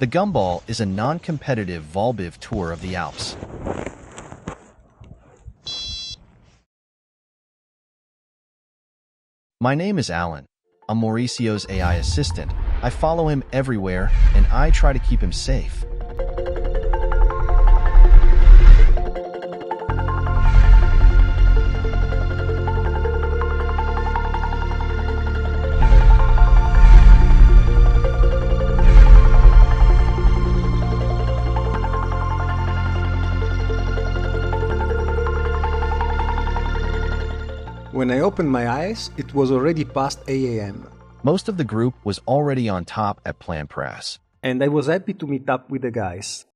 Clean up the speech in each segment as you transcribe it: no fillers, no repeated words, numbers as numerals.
The Gumball is a non-competitive Volbiv tour of the Alps. My name is Alan. I'm Mauricio's AI assistant. I follow him everywhere, and I try to keep him safe. When I opened my eyes, it was already past 8 a.m. Most of the group was already on top at Planpraz. And I was happy to meet up with the guys.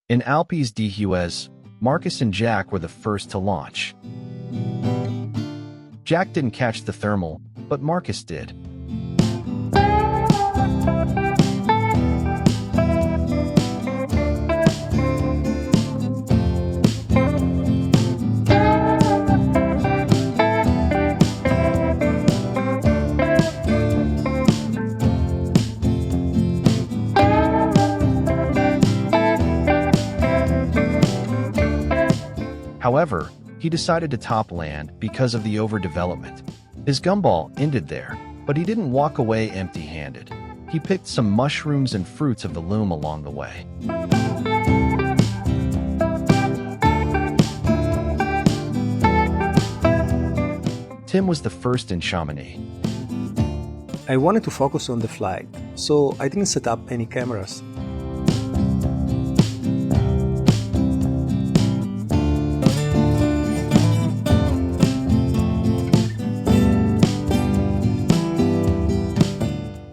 In Alpes de Huez, Marcus and Jack were the first to launch. Jack didn't catch the thermal, but Marcus did. However, he decided to top land because of the overdevelopment. His gumball ended there, but he didn't walk away empty-handed. He picked some mushrooms and fruits of the loom along the way. Tim was the first in Chamonix. I wanted to focus on the flight, so I didn't set up any cameras.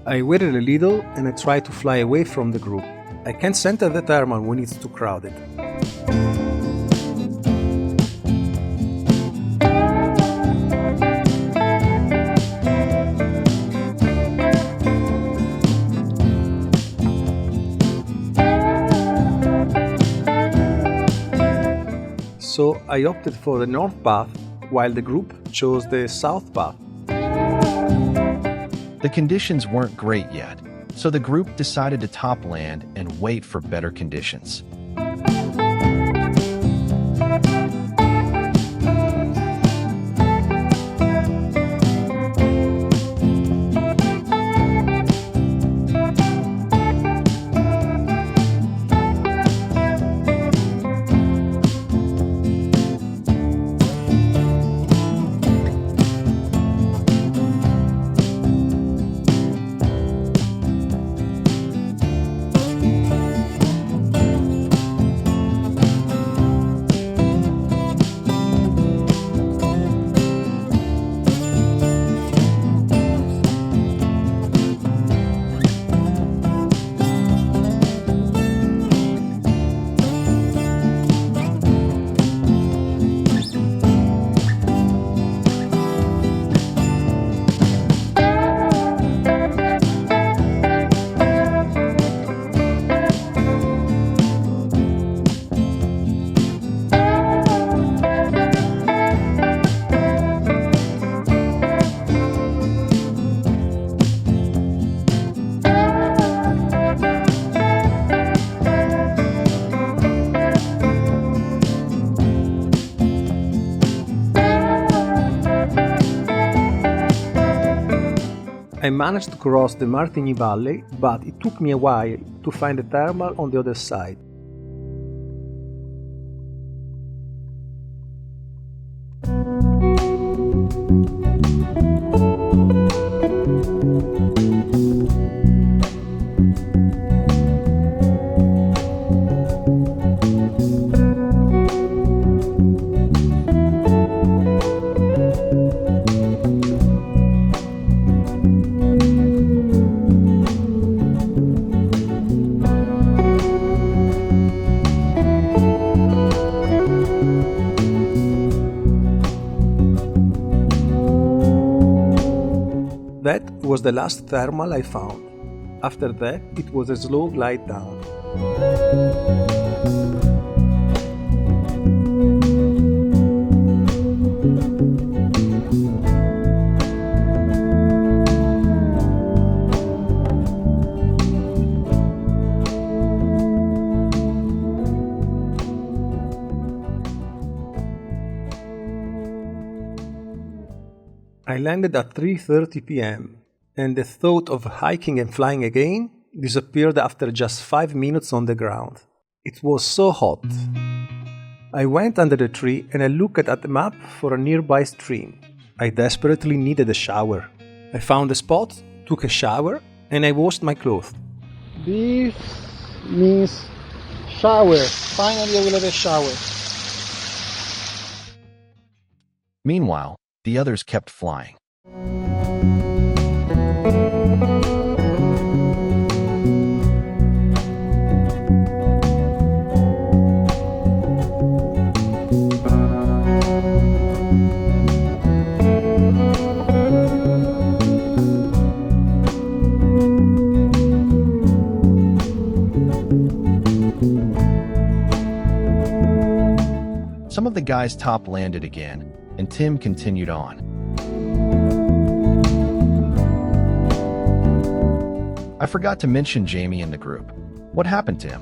I waited a little and I tried to fly away from the group. I can't center the thermal when it's too crowded. So I opted for the north path while the group chose the south path. The conditions weren't great yet, so the group decided to top land and wait for better conditions. I managed to cross the Martigny Valley, but it took me a while to find the thermal on the other side. That was the last thermal I found. After that, it was a slow glide down. I landed at 3:30 p.m., and the thought of hiking and flying again disappeared after just 5 minutes on the ground. It was so hot. I went under the tree and I looked at the map for a nearby stream. I desperately needed a shower. I found a spot, took a shower, and I washed my clothes. This means shower. Finally I will have a shower. Meanwhile, the others kept flying. Some of the guys top landed again, and Tim continued on. I forgot to mention Jamie in the group. What happened to him?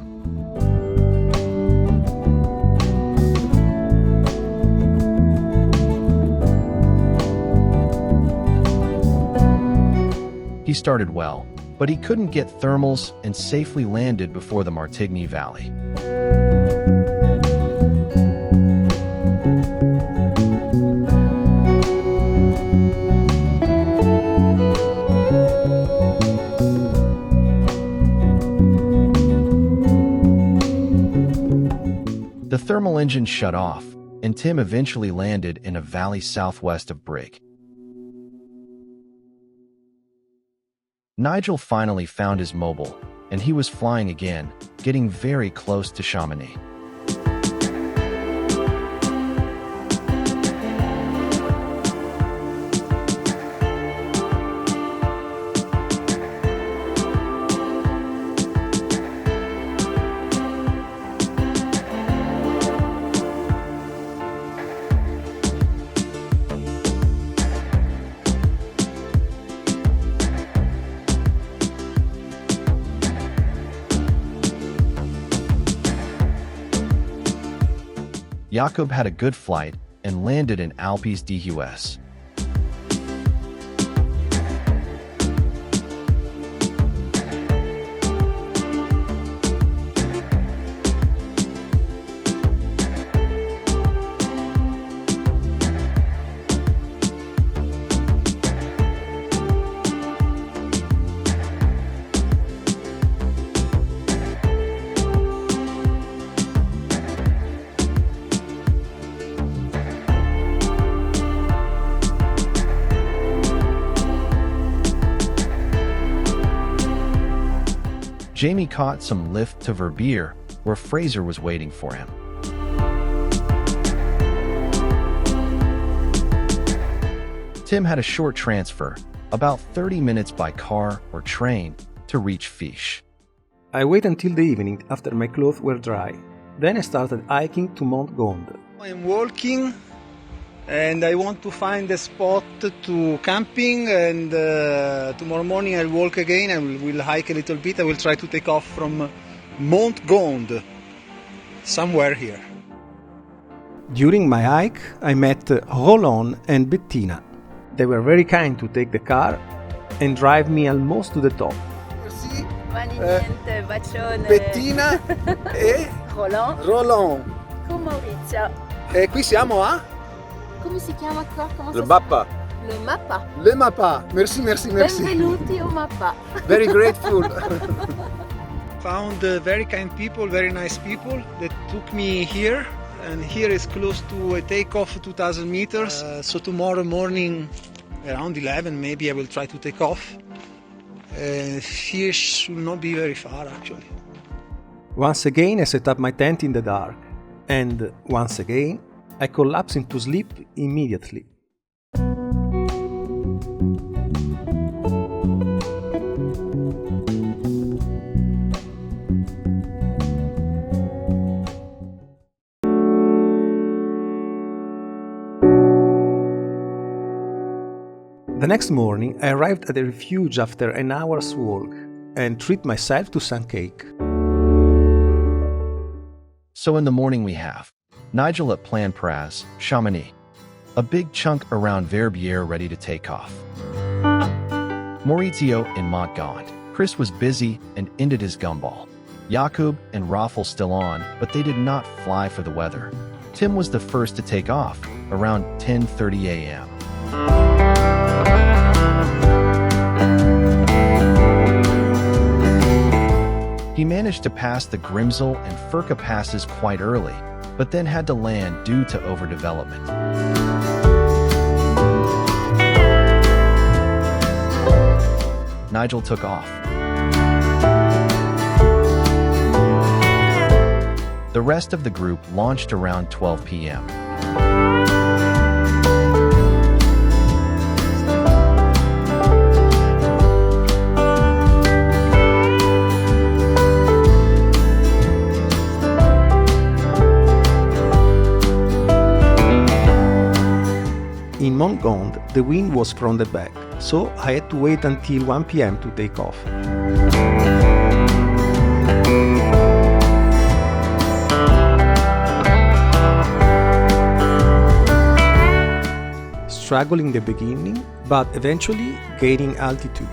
He started well, but he couldn't get thermals and safely landed before the Martigny Valley. The thermal engine shut off, and Tim eventually landed in a valley southwest of Brig. Nigel finally found his mobile, and he was flying again, getting very close to Chamonix. Jakob had a good flight and landed in Alps DUS. Jamie caught some lift to Verbier, where Fraser was waiting for him. Tim had a short transfer, about 30 minutes by car or train, to reach Fiesh. I waited until the evening after my clothes were dry. Then I started hiking to Mont Gonde. I'm walking and I want to find a spot to camping, and tomorrow morning I'll walk again. I will hike a little bit. I will try to take off from Mont Gonde, somewhere here. During my hike, I met Rolon and Bettina. They were very kind to take the car and drive me almost to the top. Merci. Niente, bacione. Bettina e Rolon. Con Maurizio. E qui siamo a? Come si chiama qua? Le Mappa. Le Mappa. Le Mappa. Merci. Benvenuti au Mappa. Very grateful. Found very kind people, very nice people that took me here. And here is close to a takeoff 2,000 meters. So tomorrow morning, around 11, maybe I will try to take off. Fiesh should not be very far, actually. Once again, I set up my tent in the dark. And once again, I collapsed into sleep immediately. The next morning, I arrived at the refuge after an hour's walk and treat myself to some cake. So in the morning we have Nigel at Planpraz, Chamonix. a big chunk around Verbier ready to take off. Maurizio in Montgaunt. Chris was busy and ended his gumball. Jakub and Raffel still on, but they did not fly for the weather. Tim was the first to take off, around 10:30 a.m. He managed to pass the Grimsel and Furka passes quite early, but then had to land due to overdevelopment. Nigel took off. The rest of the group launched around 12 p.m. In Montgaunt, the wind was from the back, so I had to wait until 1 p.m. to take off. Struggling in the beginning, but eventually gaining altitude.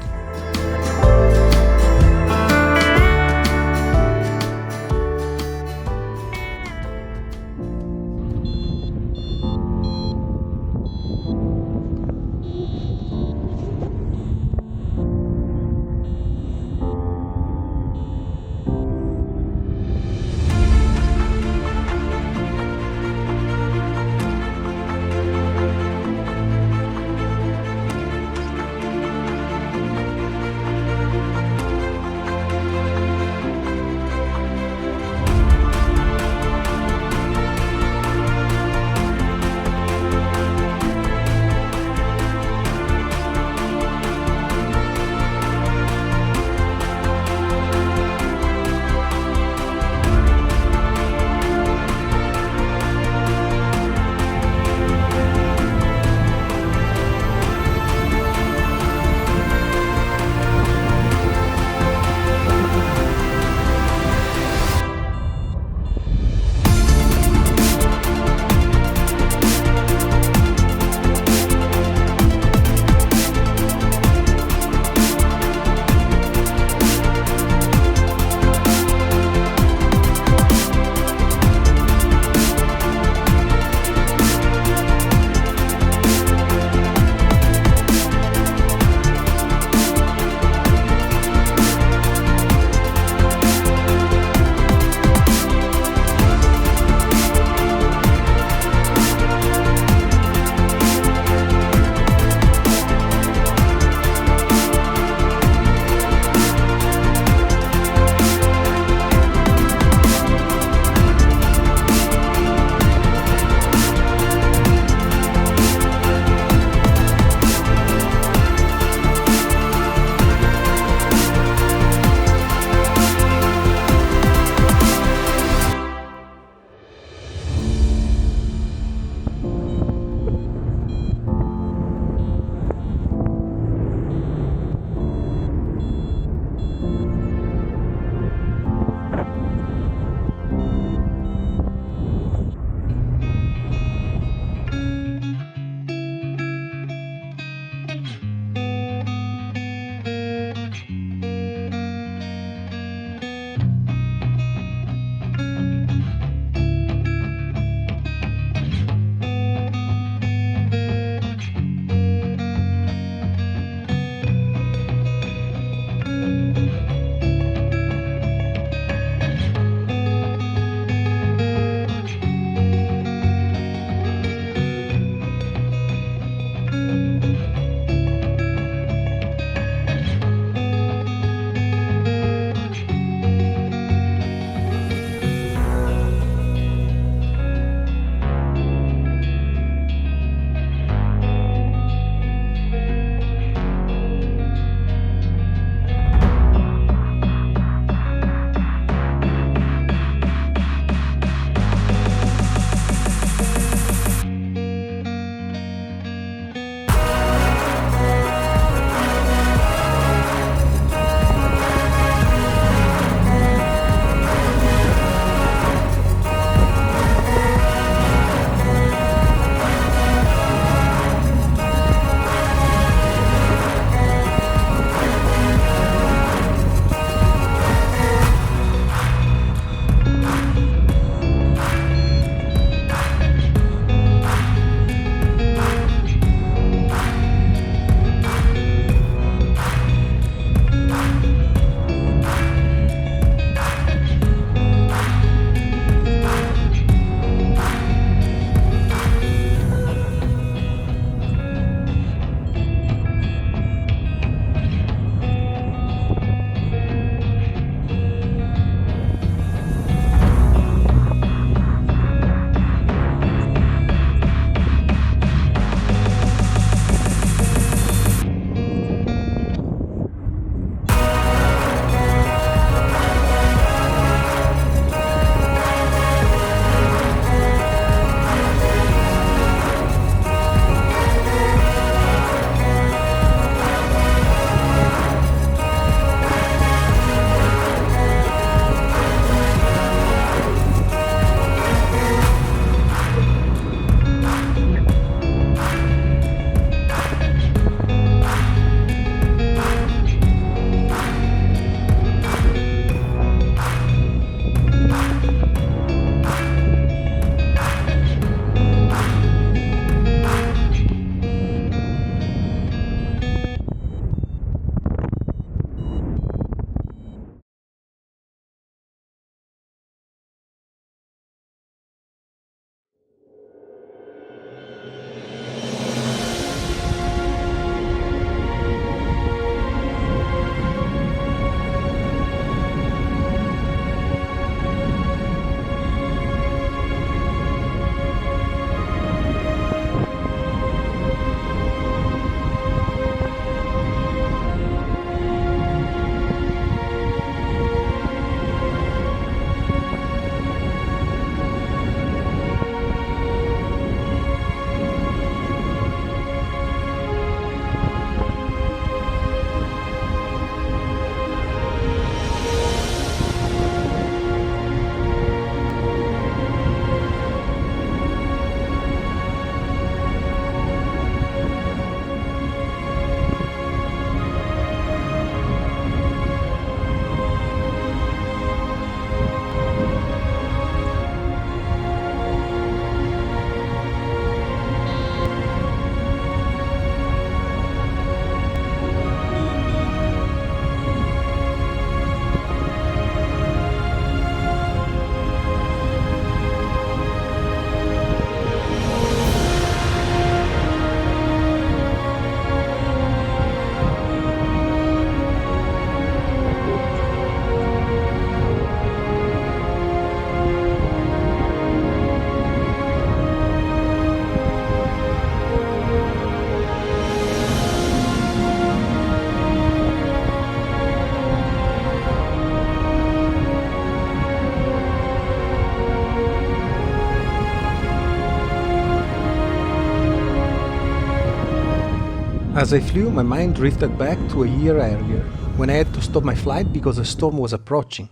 As I flew, my mind drifted back to a year earlier, when I had to stop my flight because a storm was approaching.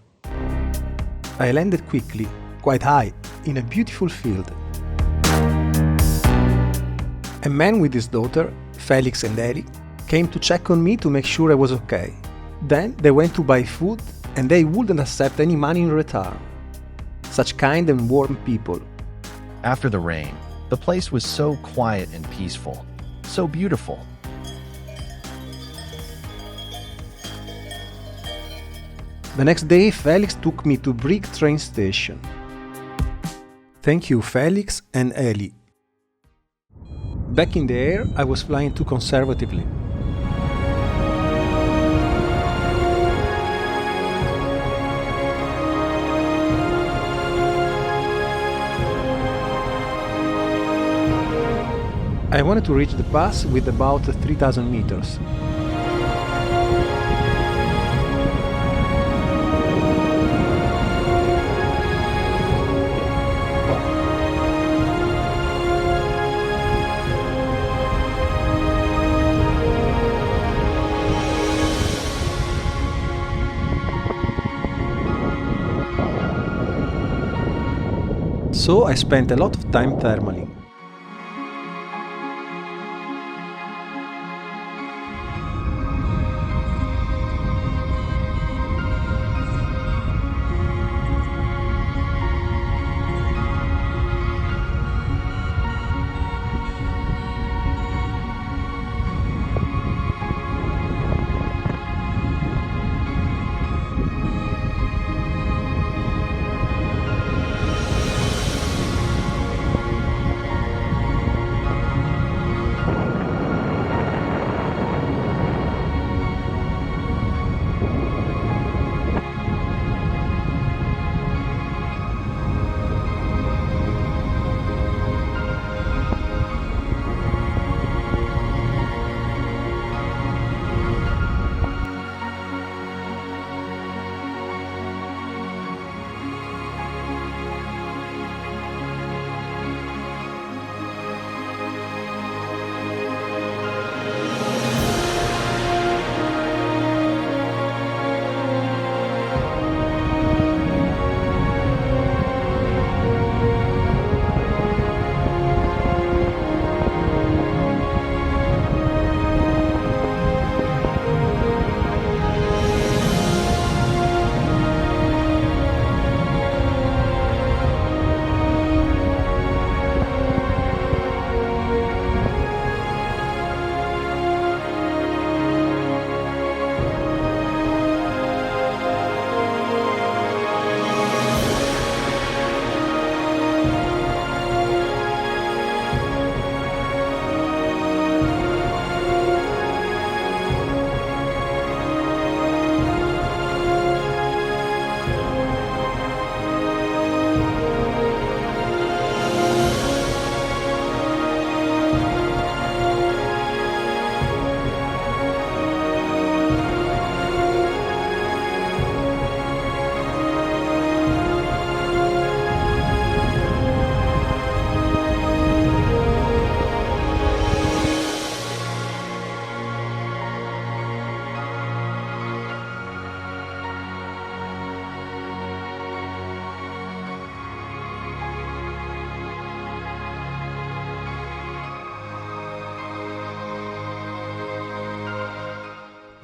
I landed quickly, quite high, in a beautiful field. A man with his daughter, Felix and Ellie, came to check on me to make sure I was okay. Then they went to buy food and they wouldn't accept any money in return. Such kind and warm people. After the rain, the place was so quiet and peaceful, so beautiful. The next day, Felix took me to Brig train station. Thank you, Felix and Ellie. Back in the air, I was flying too conservatively. I wanted to reach the pass with about 3,000 meters. So I spent a lot of time thermaling.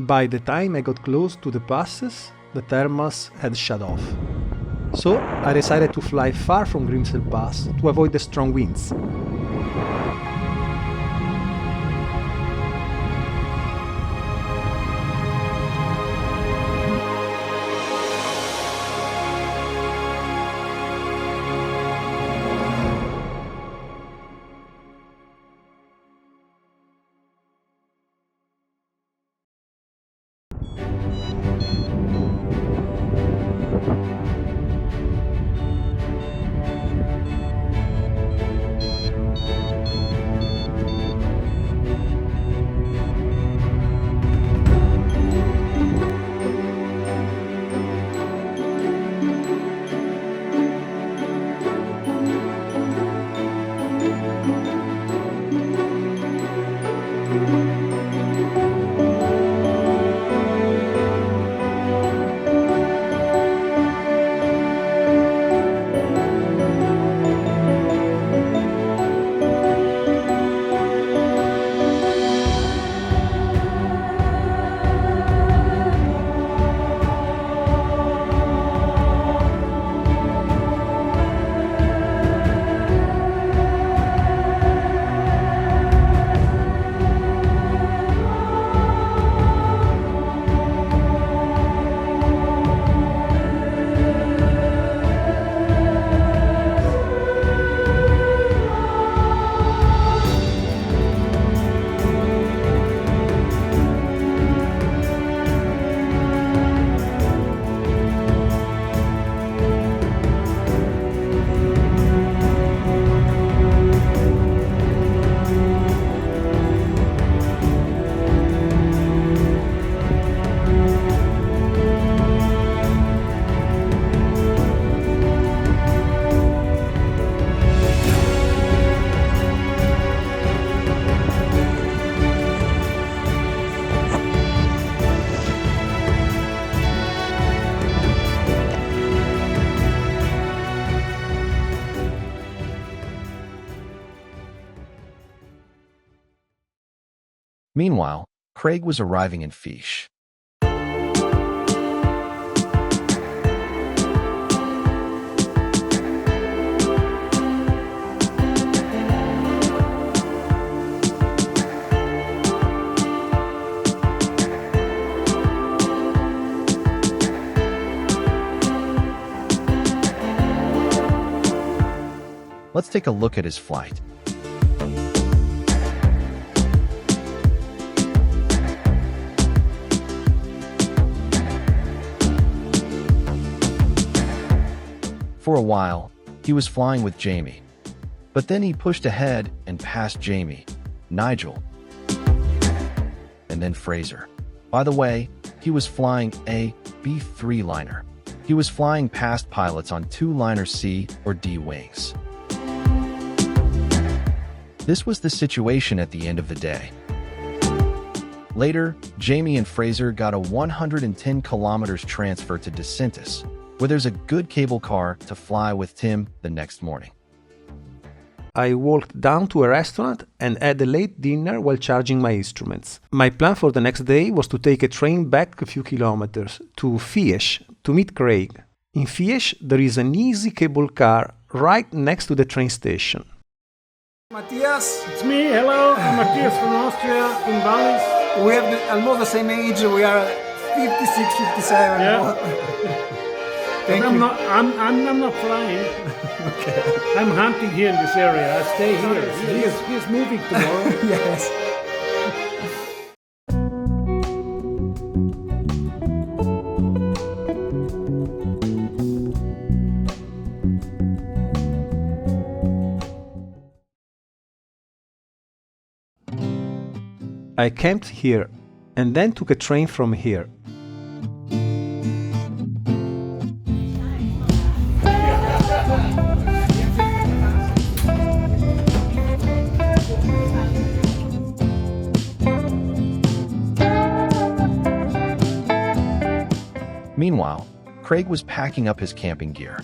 By the time I got close to the passes, the thermals had shut off. So I decided to fly far from Grimsel Pass to avoid the strong winds. Meanwhile, Craig was arriving in Fiesh. Let's take a look at his flight. For a while, he was flying with Jamie. But then he pushed ahead and passed Jamie, Nigel, and then Fraser. By the way, he was flying a B3 liner. He was flying past pilots on 2 liner C or D wings. This was the situation at the end of the day. Later, Jamie and Fraser got a 110 kilometers transfer to DeSantis, where there's a good cable car to fly with Tim the next morning. I walked down to a restaurant and had a late dinner while charging my instruments. My plan for the next day was to take a train back a few kilometers to Fiesh to meet Craig. In Fiesh, there is an easy cable car right next to the train station. Mathias, It's me, hello, I'm Mathias from Austria, in Vallis. we have almost the same age. We are 56, 57. Yeah. Thank I'm you. not flying. Okay. I'm hunting here in this area. I stay here. He's moving tomorrow. Yes. I camped here and then took a train from here. Meanwhile, Craig was packing up his camping gear.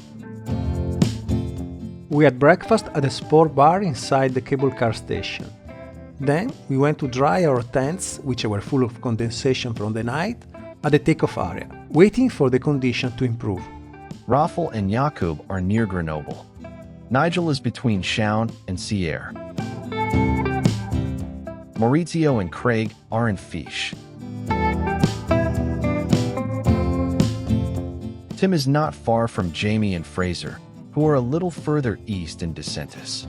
We had breakfast at a sport bar inside the cable car station. Then we went to dry our tents, which were full of condensation from the night, at the takeoff area, waiting for the condition to improve. Raffel and Jakub are near Grenoble. Nigel is between Chamonix and Sierre. Maurizio and Craig are in Fiesh. Tim is not far from Jamie and Fraser, who are a little further east in DeSantis.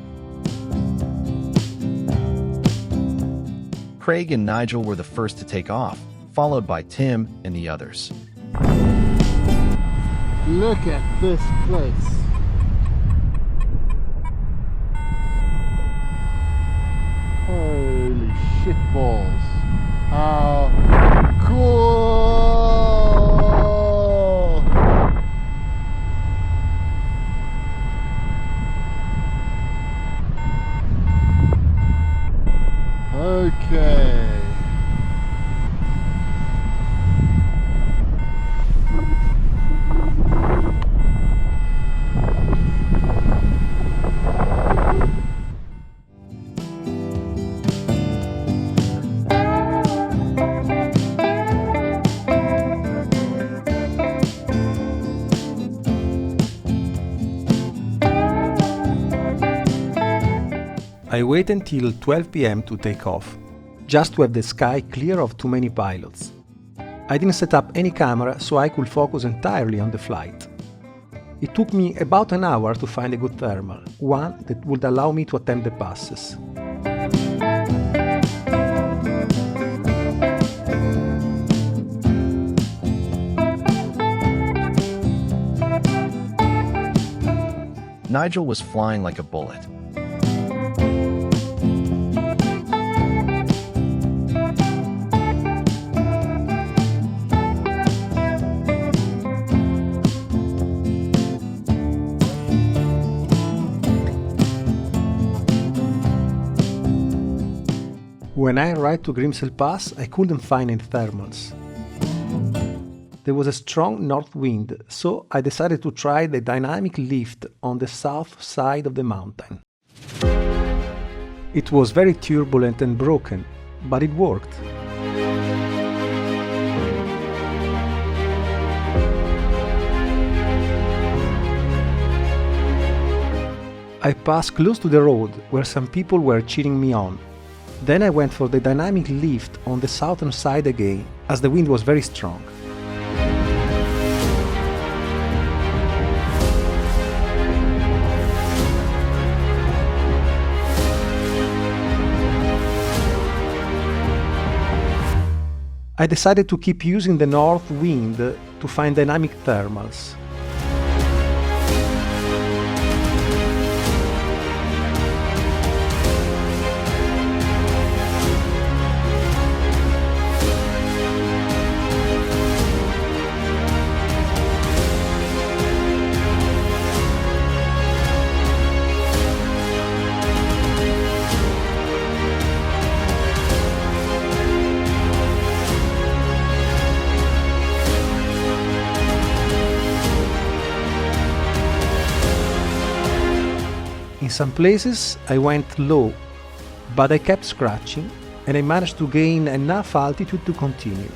Craig and Nigel were the first to take off, followed by Tim and the others. Look at this place. Holy shitballs. How cool! Okay. I wait until 12 p.m. to take off, just to have the sky clear of too many pilots. I didn't set up any camera so I could focus entirely on the flight. It took me about an hour to find a good thermal, one that would allow me to attempt the passes. Nigel was flying like a bullet. When I arrived to Grimsel Pass, I couldn't find any thermals. There was a strong north wind, so I decided to try the dynamic lift on the south side of the mountain. It was very turbulent and broken, but it worked. I passed close to the road where some people were cheering me on. Then I went for the dynamic lift on the southern side again, as the wind was very strong. I decided to keep using the north wind to find dynamic thermals. In some places I went low, but I kept scratching and I managed to gain enough altitude to continue.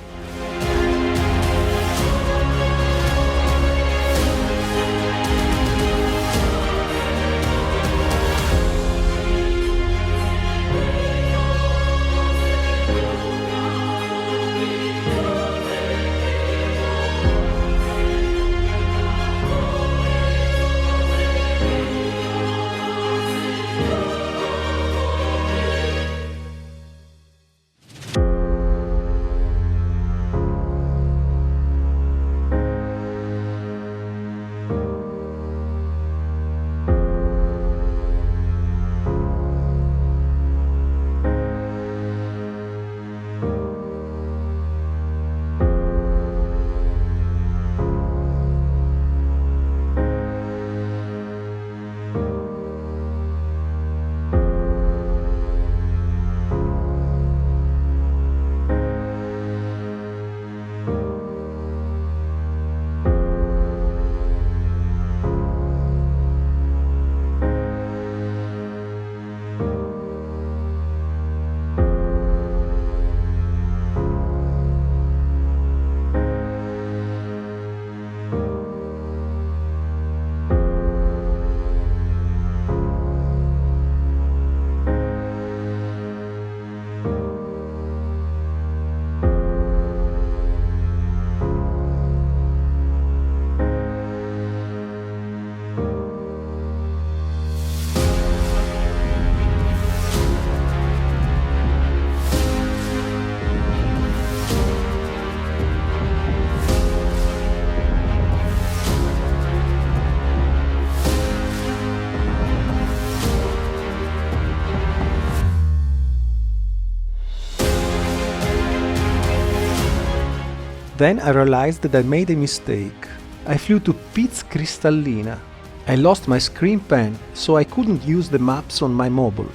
Then I realized that I made a mistake. I flew to Piz Cristallina. I lost my screen pen, so I couldn't use the maps on my mobile.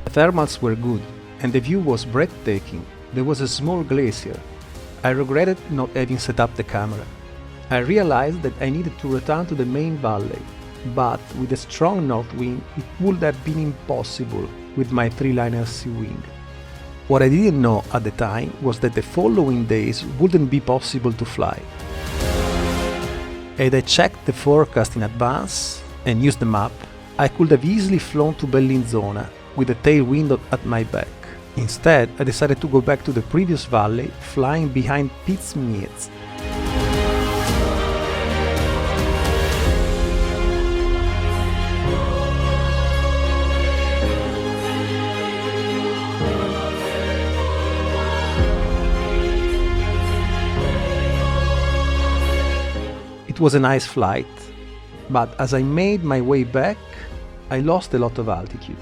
The thermals were good, and the view was breathtaking. There was a small glacier. I regretted not having set up the camera. I realized that I needed to return to the main valley, but with a strong north wind it would have been impossible with my 3-liner sea wing. What I didn't know at the time was that the following days wouldn't be possible to fly. Had I checked the forecast in advance and used the map, I could have easily flown to Bellinzona with a tailwind at my back. Instead, I decided to go back to the previous valley, flying behind Piz Miez. It was a nice flight, but as I made my way back, I lost a lot of altitude.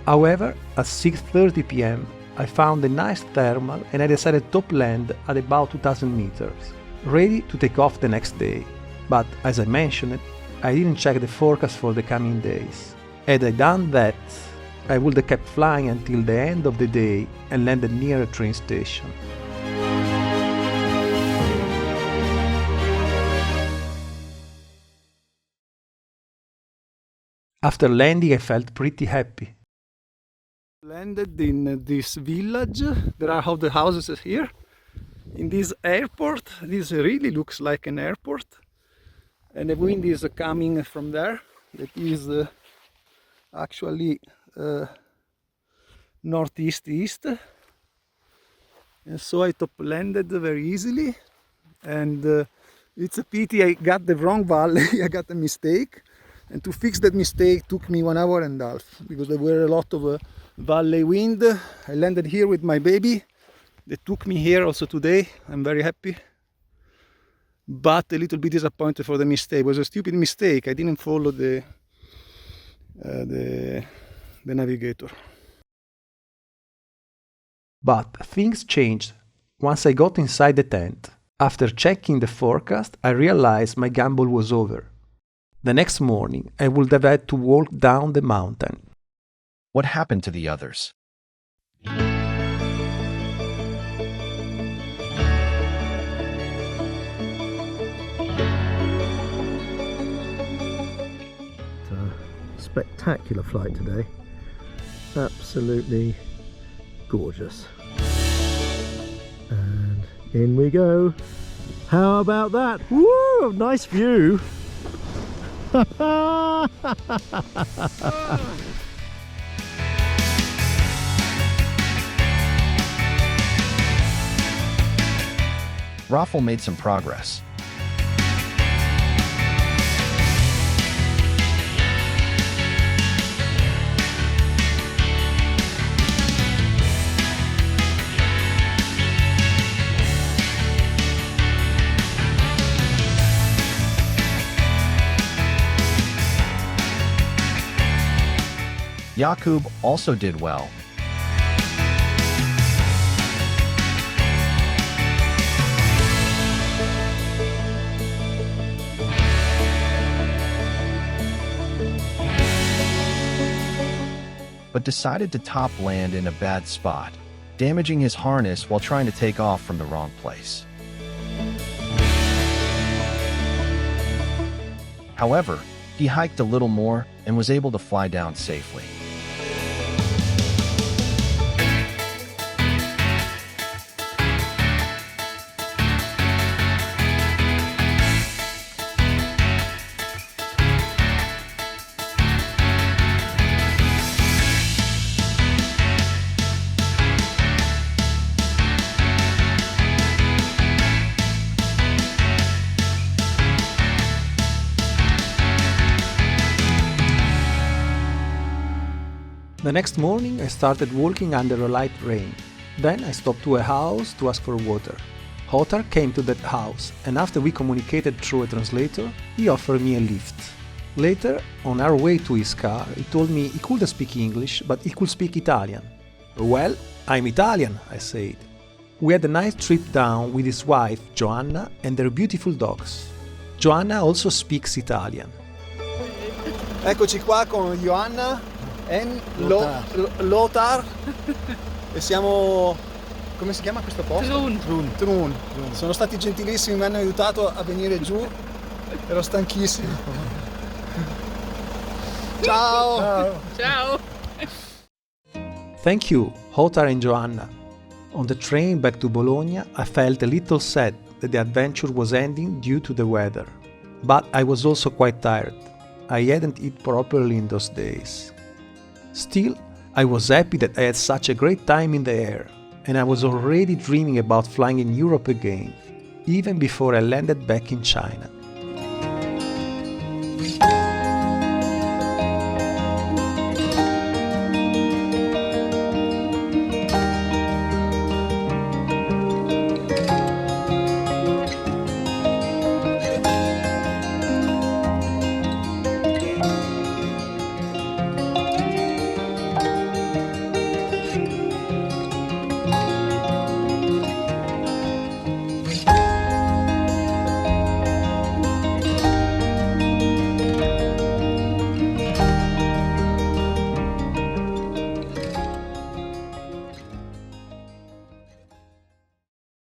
However, at 6:30 p.m. I found a nice thermal and I decided Toplanded at about 2000 meters, ready to take off the next day. But as I mentioned, I didn't check the forecast for the coming days. Had I done that, I would have kept flying until the end of the day and landed near a train station. After landing, I felt pretty happy. Landed in this village. There are all the houses here. In this airport, this really looks like an airport. And the wind is coming from there. That is actually northeast-east. And so I top landed very easily. And it's a pity I got the wrong valley. I got a mistake. And to fix that mistake took me 1 hour and a half, because there were a lot of valley wind. I landed here with my baby. They took me here also today. I'm very happy, but a little bit disappointed for the mistake. It was a stupid mistake. I didn't follow the navigator. But things changed once I got inside the tent. After checking the forecast, I realized my gamble was over. The next morning, I would have had to walk down the mountain. What happened to the others? Spectacular flight today. Absolutely gorgeous. And in we go. How about that? Woo! Nice view. Raffle made some progress. Jakub also did well. But decided to top land in a bad spot, damaging his harness while trying to take off from the wrong place. However, he hiked a little more and was able to fly down safely. The next morning I started walking under a light rain. Then I stopped to a house to ask for water. Hotar came to that house, and after we communicated through a translator, he offered me a lift. Later, on our way to his car, he told me he couldn't speak English, but he could speak Italian. Well, I'm Italian, I said. We had a nice trip down with his wife, Joanna, and their beautiful dogs. Joanna also speaks Italian. Eccoci qua con Joanna e Lothar e siamo... come si chiama questo posto? Trun. Sono stati gentilissimi, mi hanno aiutato a venire giù, ero stanchissimo. Ciao! Ciao! Thank you, Hotar and Joanna. On the train back to Bologna, I felt a little sad that the adventure was ending due to the weather. But I was also quite tired. I hadn't eaten properly in those days. Still, I was happy that I had such a great time in the air, and I was already dreaming about flying in Europe again, even before I landed back in China.